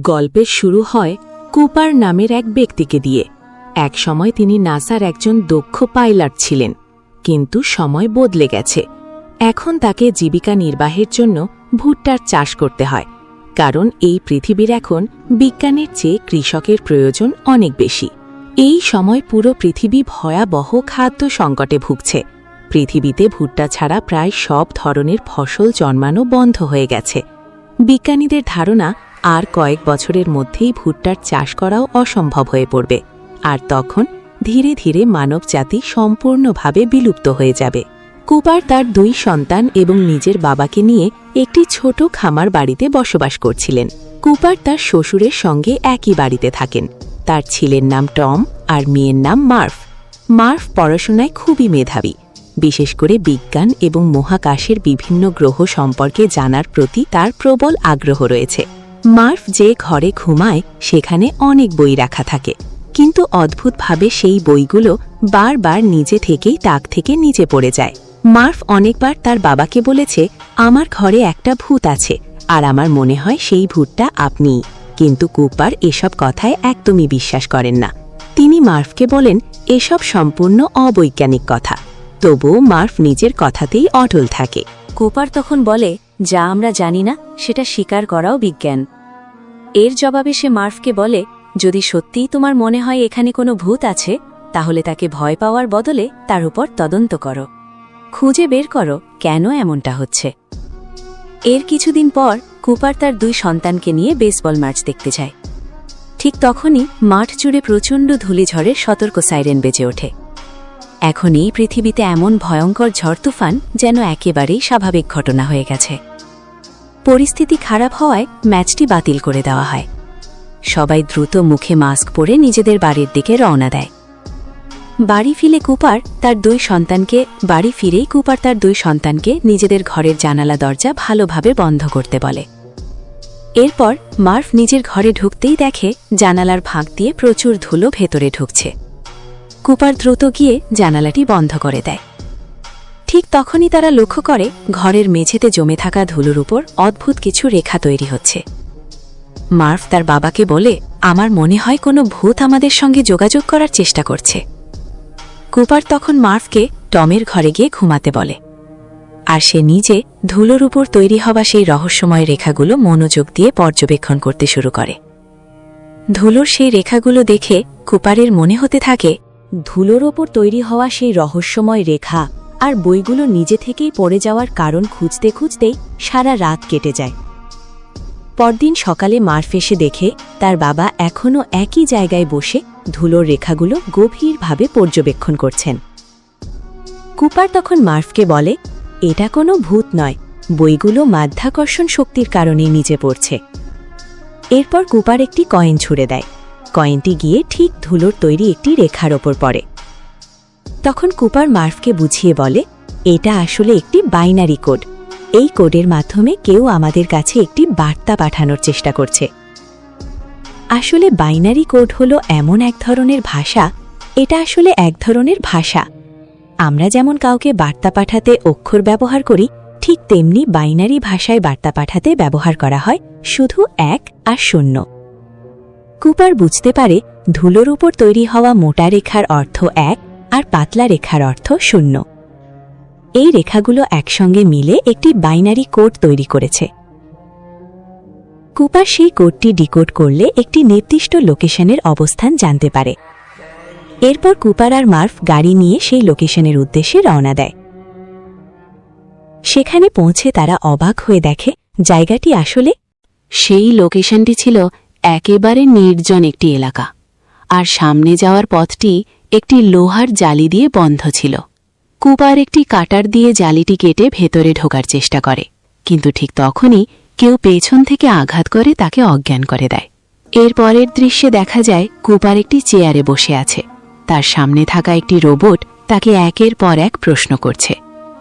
গল্পের শুরু হয় কুপার নামের এক ব্যক্তিকে দিয়ে। এক সময় তিনি নাসার একজন দক্ষ পাইলট ছিলেন, কিন্তু সময় বদলে গেছে। এখন তাকে জীবিকা নির্বাহের জন্য ভুট্টার চাষ করতে হয়, কারণ এই পৃথিবীর এখন বিজ্ঞানের চেয়ে কৃষকের প্রয়োজন অনেক বেশি। এই সময় পুরো পৃথিবী ভয়াবহ খাদ্য সংকটে ভুগছে। পৃথিবীতে ভুট্টা ছাড়া প্রায় সব ধরনের ফসল জন্মানো বন্ধ হয়ে গেছে। বিজ্ঞানীদের ধারণা আর কয়েক বছরের মধ্যেই ভুট্টার চাষ করাও অসম্ভব হয়ে পড়বে, আর তখন ধীরে ধীরে মানবজাতি সম্পূর্ণভাবে বিলুপ্ত হয়ে যাবে। কুপার তার 2 সন্তান এবং নিজের বাবাকে নিয়ে একটি ছোট খামার বাড়িতে বসবাস করছিলেন। কুপার তার শ্বশুরের সঙ্গে একই বাড়িতে থাকেন। তার ছেলের নাম টম আর মেয়ের নাম মার্ভ। মার্ভ পড়াশোনায় খুবই মেধাবী, বিশেষ করে বিজ্ঞান এবং মহাকাশের বিভিন্ন গ্রহ সম্পর্কে জানার প্রতি তার প্রবল আগ্রহ রয়েছে। মার্ভ যে ঘরে ঘুমায় সেখানে অনেক বই রাখা থাকে, কিন্তু অদ্ভুতভাবে সেই বইগুলো বারবার নিজে থেকেই তাক থেকে নিচে পড়ে যায়। মার্ভ অনেকবার তার বাবাকে বলেছে, আমার ঘরে একটা ভূত আছে আর আমার মনে হয় সেই ভূতটা আপনিই, কিন্তু কুপার এসব কথায় একদমই বিশ্বাস করেন না। তিনি মার্ভকে বলেন এসব সম্পূর্ণ অবৈজ্ঞানিক কথা, তবুও মার্ভ নিজের কথাতেই অটল থাকে। কুপার তখন বলে, যা আমরা জানি না সেটা স্বীকার করাও বিজ্ঞান। এর জবাবে সে মার্ভকে বলে, যদি সত্যিই তোমার মনে হয় এখানে কোনো ভূত আছে, তাহলে তাকে ভয় পাওয়ার বদলে তার উপর তদন্ত করো, খুঁজে বের করো কেন এমনটা হচ্ছে। এর কিছুদিন পর কুপার তার 2 সন্তানকে নিয়ে বেসবল ম্যাচ দেখতে যায়। ঠিক তখনই মাঠ জুড়ে প্রচণ্ড ধূলিঝড়ের সতর্ক সাইরেন বেজে ওঠে। এখন এই পৃথিবীতে এমন ভয়ঙ্কর ঝড় তুফান যেন একেবারেই স্বাভাবিক ঘটনা হয়ে গেছে। পরিস্থিতি খারাপ হওয়ায় ম্যাচটি বাতিল করে দেওয়া হয়। সবাই দ্রুত মুখে মাস্ক পরে নিজেদের বাড়ির দিকে রওনা দেয়। বাড়ি ফিরেই কুপার তার 2 সন্তানকে নিজেদের ঘরের জানালা দরজা ভালোভাবে বন্ধ করতে বলে। এরপর মার্ভ নিজের ঘরে ঢুকতেই দেখে জানালার ফাঁক দিয়ে প্রচুর ধুলো ভেতরে ঢুকছে। কুপার দ্রুত গিয়ে জানালাটি বন্ধ করে দেয়। ঠিক তখনই তারা লক্ষ্য করে ঘরের মেঝেতে জমে থাকা ধুলোর উপর অদ্ভুত কিছু রেখা তৈরি হচ্ছে। মার্ভ তার বাবাকে বলে, আমার মনে হয় কোনো ভূত আমাদের সঙ্গে যোগাযোগ করার চেষ্টা করছে। কুপার তখন মার্ভকে টমের ঘরে গিয়ে ঘুমাতে বলে, আর সে নিজে ধুলোর উপর তৈরি হওয়া সেই রহস্যময় রেখাগুলো মনোযোগ দিয়ে পর্যবেক্ষণ করতে শুরু করে। ধুলোর সেই রেখাগুলো দেখে কুপারের মনে হতে থাকে, ধুলোর ওপর তৈরি হওয়া সেই রহস্যময় রেখা আর বইগুলো নিজে থেকেই পড়ে যাওয়ার কারণ খুঁজতে খুঁজতেই সারা রাত কেটে যায়। পরদিন সকালে মার্ভ এসে দেখে তার বাবা এখনও একই জায়গায় বসে ধুলোর রেখাগুলো গভীরভাবে পর্যবেক্ষণ করছেন। কুপার তখন মার্ভকে বলে, এটা কোনো ভূত নয়, বইগুলো মাধ্যাকর্ষণ শক্তির কারণে নিচে পড়ছে। এরপর কুপার একটি কয়েন ছুঁড়ে দেয়। কয়েনটি গিয়ে ঠিক ধুলোর তৈরি একটি রেখার ওপর পড়ে। তখন কুপার মার্ভকে বুঝিয়ে বলে, এটা আসলে একটি বাইনারি কোড। এই কোডের মাধ্যমে কেউ আমাদের কাছে একটি বার্তা পাঠানোর চেষ্টা করছে। আসলে বাইনারি কোড হলো এমন এক ধরনের ভাষা, এটা আসলে এক ধরনের ভাষা। আমরা যেমন কাউকে বার্তা পাঠাতে অক্ষর ব্যবহার করি, ঠিক তেমনি বাইনারি ভাষায় বার্তা পাঠাতে ব্যবহার করা হয় শুধু 1 আর 0। কুপার বুঝতে পারে ধুলোর উপর তৈরি হওয়া মোটা রেখার অর্থ 1 আর পাতলা রেখার অর্থ 0। এই রেখাগুলো একসঙ্গে মিলে একটি বাইনারি কোড তৈরি করেছে। কুপার সেই কোডটি ডিকোড করলে একটি নির্দিষ্ট লোকেশনের অবস্থান জানতে পারে। এরপর কুপার আর মার্ভ গাড়ি নিয়ে সেই লোকেশনের উদ্দেশ্যে রওনা দেয়। সেখানে পৌঁছে তারা অবাক হয়ে দেখে জায়গাটি আসলে সেই লোকেশনটি ছিল একেবারে নির্জন একটি এলাকা, আর সামনে যাওয়ার পথটি একটি লোহার জালি দিয়ে বন্ধ ছিল। কুপার একটি কাটার দিয়ে জালিটি কেটে ভেতরে ঢোকার চেষ্টা করে, কিন্তু ঠিক তখনই কেউ পেছন থেকে আঘাত করে তাকে অজ্ঞান করে দেয়। এর পরের দৃশ্যে দেখা যায় কুপার একটি চেয়ারে বসে আছে। তার সামনে থাকা একটি রোবট তাকে একের পর এক প্রশ্ন করছে,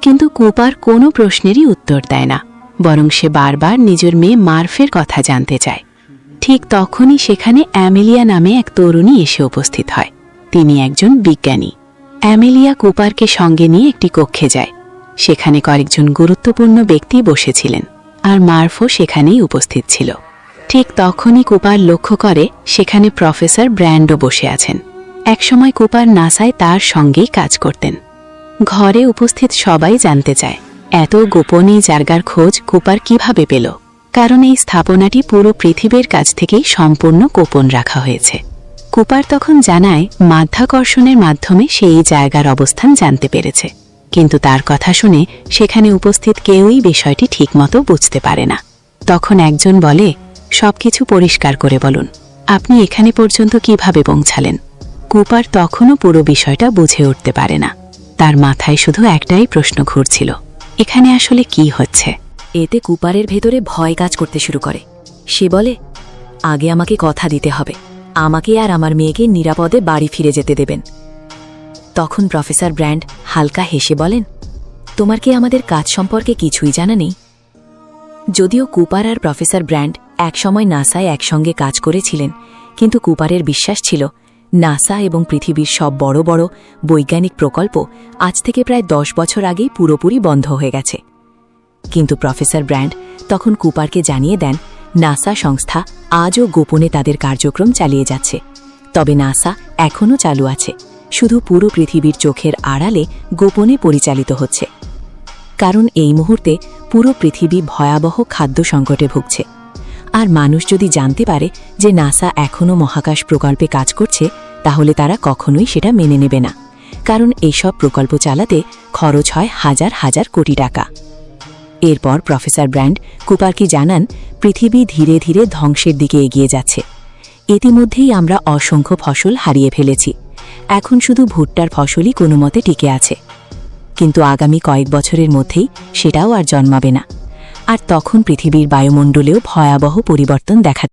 কিন্তু কুপার কোনো প্রশ্নেরই উত্তর দেয় না, বরং সে বারবার নিজের মেয়ে মার্ভের কথা জানতে চায়। ঠিক তখনই সেখানে অ্যামেলিয়া নামে এক তরুণী এসে উপস্থিত হয়। তিনি একজন বিজ্ঞানী। অ্যামেলিয়া কুপারকে সঙ্গে নিয়ে একটি কক্ষে যায়। সেখানে কয়েকজন গুরুত্বপূর্ণ ব্যক্তি বসেছিলেন, আর মার্ভও সেখানেই উপস্থিত ছিল। ঠিক তখনই কুপার লক্ষ্য করে সেখানে প্রফেসর ব্র্যান্ডও বসে আছেন। একসময় কুপার নাসায় তার সঙ্গেই কাজ করতেন। ঘরে উপস্থিত সবাই জানতে চায় এত গোপন এই জায়গার খোঁজ কুপার কিভাবে পেল, কারণ এই স্থাপনাটি পুরো পৃথিবীর কাছ থেকেই সম্পূর্ণ গোপন রাখা হয়েছে। কুপার তখন জানায় মাধ্যাকর্ষণের মাধ্যমে সেই জায়গার অবস্থান জানতে পেরেছে, কিন্তু তার কথা শুনে সেখানে উপস্থিত কেউই বিষয়টি ঠিকমতো বুঝতে পারে না। তখন একজন বলে, সবকিছু পরিষ্কার করে বলুন, আপনি এখানে পর্যন্ত কিভাবে পৌঁছালেন? কুপার তখনও পুরো বিষয়টা বুঝে উঠতে পারে না। তার মাথায় শুধু একটাই প্রশ্ন ঘুরছিল, এখানে আসলে কি হচ্ছে? এতে কুপারের ভেতরে ভয় কাজ করতে শুরু করে। সে বলে, আগে আমাকে কথা দিতে হবে, আমাকে আর আমার মেয়েকে নিরাপদে বাড়ি ফিরে যেতে দেবেন। তখন প্রফেসর ব্র্যান্ড হালকা হেসে বলেন, তোমার কি আমাদের কাজ সম্পর্কে কিছুই জানা নেই? যদিও কুপার আর প্রফেসর ব্র্যান্ড একসময় নাসায় একসঙ্গে কাজ করেছিলেন, কিন্তু কুপারের বিশ্বাস ছিল নাসা এবং পৃথিবীর সব বড় বড় বৈজ্ঞানিক প্রকল্প আজ থেকে প্রায় 10 বছর আগেই পুরোপুরি বন্ধ হয়ে গেছে। কিন্তু প্রফেসর ব্র্যান্ড তখন কুপারকে জানিয়ে দেন নাসা সংস্থা আজও গোপনে তাদের কার্যক্রম চালিয়ে যাচ্ছে। তবে নাসা এখনও চালু আছে, শুধু পুরো পৃথিবীর চোখের আড়ালে গোপনে পরিচালিত হচ্ছে। কারণ এই মুহূর্তে পুরো পৃথিবী ভয়াবহ খাদ্য সংকটে ভুগছে। আর মানুষ যদি জানতে পারে যে নাসা এখনও মহাকাশ প্রকল্পে কাজ করছে, তাহলে তারা কখনোই সেটা মেনে নেবে না, কারণ এইসব প্রকল্প চালাতে খরচ হয় হাজার হাজার কোটি টাকা। এরপর প্রফেসর ব্র্যান্ড কুপারকে জানান পৃথিবী ধীরে ধীরে ধ্বংসের দিকে এগিয়ে যাচ্ছে। ইতিমধ্যেই আমরা অসংখ্য ফসল হারিয়ে ফেলেছি, এখন শুধু ভুট্টার ফসলই কোনো মতে টিকে আছে। কিন্তু আগামী কয়েক বছরের মধ্যেই সেটাও আর জন্মাবে না, আর তখন পৃথিবীর বায়ুমণ্ডলেও ভয়াবহ পরিবর্তন দেখা